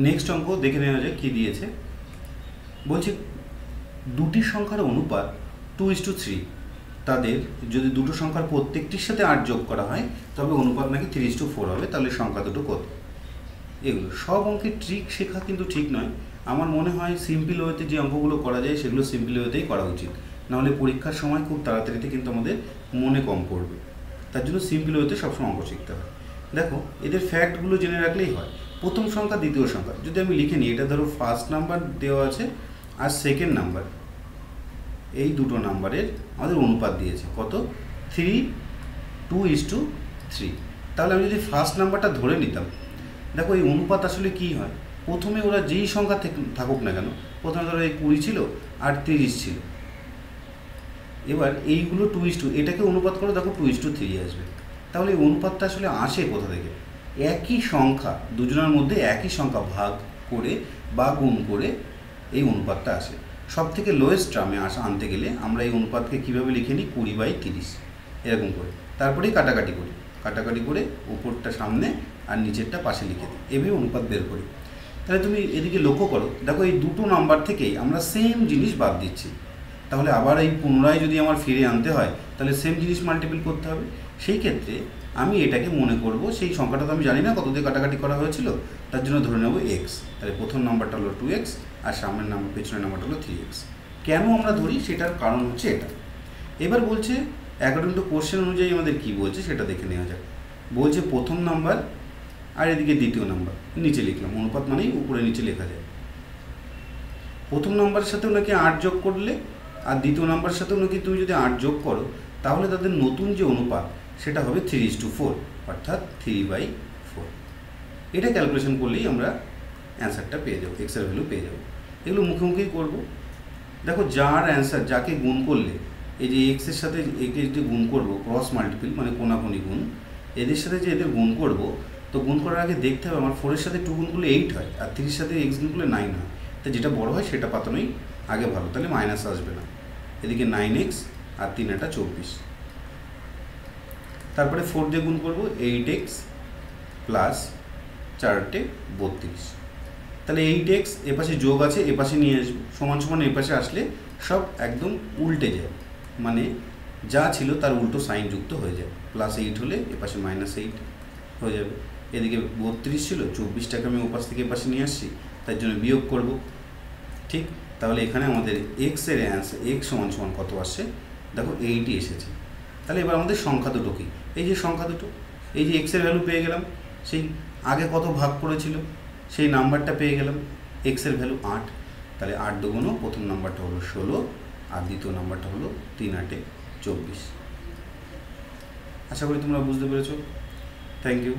Next অঙ্ক দেখে নেওয়া যায় কী দিয়েছে। বলছে দুটি সংখ্যার অনুপাত 2:3, তাদের যদি দুটো সংখ্যার প্রত্যেকটির সাথে 8 যোগ করা হয় তবে অনুপাত নাকি 3:4 হবে। তাহলে সংখ্যা দুটো কত? এগুলো সব অঙ্কের ট্রিক শেখা কিন্তু ঠিক নয়। আমার মনে হয় সিম্পল ওয়েতে যে অঙ্কগুলো করা যায় সেগুলো সিম্পল ওয়েতেই করা উচিত, নাহলে পরীক্ষার সময় খুব তাড়াতাড়িতে কিন্তু আমাদের মনে কম পড়বে। তার জন্য সিম্পল ওয়েতে সবসময় অঙ্ক শিখতে হয়। দেখো এদের ফ্যাক্টগুলো জেনে রাখলেই হয়। প্রথম সংখ্যা দ্বিতীয় সংখ্যা যদি আমি লিখে নিই, এটা ধরো ফার্স্ট নাম্বার দেওয়া আছে আর সেকেন্ড নাম্বার, এই দুটো নাম্বারের আমাদের অনুপাত দিয়েছে কত? 2:3। তাহলে আমি যদি ফার্স্ট নাম্বারটা ধরে নিতাম, দেখো এই অনুপাত আসলে কী হয়, প্রথমে ওরা যেই সংখ্যা থাকুক না কেন, প্রথমে ধরো এই 20 ছিল আর 30 ছিল, এবার এইগুলো 2:2, এটাকে অনুপাত করে দেখো 2:3 আসবে। তাহলে এই অনুপাতটা আসলে আসে কোথা থেকে? একই সংখ্যা, দুজনের মধ্যে একই সংখ্যা ভাগ করে বা গুণ করে এই অনুপাতটা আসে। সব থেকে লোয়েস্ট টার্মে আনতে গেলে আমরা এই অনুপাতকে কীভাবে লিখে নিই? 20/30 এরকম করে, তারপরেই কাটাকাটি করে উপরটা সামনে আর নিচেরটা পাশে লিখে দিই, এভাবে অনুপাত বের করি। তাহলে তুমি এদিকে লক্ষ্য করো, দেখো এই দুটো নাম্বার থেকেই আমরা সেম জিনিস বাদ দিচ্ছি। তাহলে আবার এই পুনরায় যদি আমার ফিরে আনতে হয় তাহলে সেম জিনিস মাল্টিপল করতে হবে। সেই ক্ষেত্রে আমি এটাকে মনে করব, সেই সংখ্যাটা তো আমি জানি না কত দিয়ে কাটাকাটি করা হয়েছিল, তার জন্য ধরে নেব x। তাহলে প্রথম নাম্বারটা হলো 2x আর সামনের নাম্বার পেছনের নাম্বারটা হলো 3x। কেন আমরা ধরি সেটার কারণ হচ্ছে এটা। এবার বলছে অ্যাকর্ডিং টু কোশ্চেন অনুযায়ী আমাদের কী বলছে সেটা দেখে নেওয়া যাক। বলছে প্রথম নাম্বার আর এদিকে দ্বিতীয় নাম্বার, নিচে লিখলাম, অনুপাত মানেই উপরে নিচে লেখা যায়। প্রথম নাম্বারের সাথেও নাকি 8 যোগ করলে আর দ্বিতীয় নাম্বারের সাথেও নাকি তুমি যদি 8 যোগ করো তাহলে তাদের নতুন যে অনুপাত সেটা হবে 3:4, অর্থাৎ 3/4। এটা ক্যালকুলেশন করলেই আমরা অ্যান্সারটা পেয়ে যাবো, এক্সের ভ্যালু পেয়ে যাবো। এগুলো মুখোমুখি করবো। দেখো যার অ্যান্সার, যাকে গুণ করলে, এই যে এক্সের সাথে একে যদি গুণ করবো, ক্রস মাল্টিপল মানে কোনাকুনি গুণ, এদের সাথে যে এদের গুণ করবো, তো গুণ করার আগে দেখতে হবে আমার 4-এর সাথে 2 গুণ করলে 8 হয় আর 3-এর সাথে x গুণ করলে 9 হয়। তো যেটা বড় হয় সেটা পাতানোই আগে ভালো, তাহলে মাইনাস আসবে না। এদিকে 9x আর 3-এটা 24, তারপরে 4 দিয়ে গুণ করবো, 8x প্লাস 4-টে 32। তাহলে 8x এপাশে যোগ আছে, এপাশে নিয়ে আসবো, সমান সমান এপাশে আসলে সব একদম উল্টে যায়, মানে যা ছিল তার উল্টো সাইন যুক্ত হয়ে যায়। প্লাস 8 হলে এপাশে -8 হয়ে যাবে। এদিকে 32 ছিল, 24টাকে আমি ওপাশ থেকে এপাশে নিয়ে আসছি, তার জন্য বিয়োগ করব। ঠিক, তাহলে এখানে আমাদের এক্সের অ্যান্সার x সমান সমান কত আসছে? দেখো 8ই এসেছে। তাহলে এবার আমাদের সংখ্যা দুটো কি? এই যে সংখ্যা দুটো, এই যে এক্সের ভ্যালু পেয়ে গেলাম, সেই আগে কত ভাগ করেছিল সেই নাম্বারটা পেয়ে গেলাম, এক্সের ভ্যালু 8। তাহলে 8 দুগুণ, প্রথম নাম্বারটা হলো 16 আর দ্বিতীয় নাম্বারটা হলো 3-8-এ 24। আশা করি তোমরা বুঝতে পেরেছো। Thank you.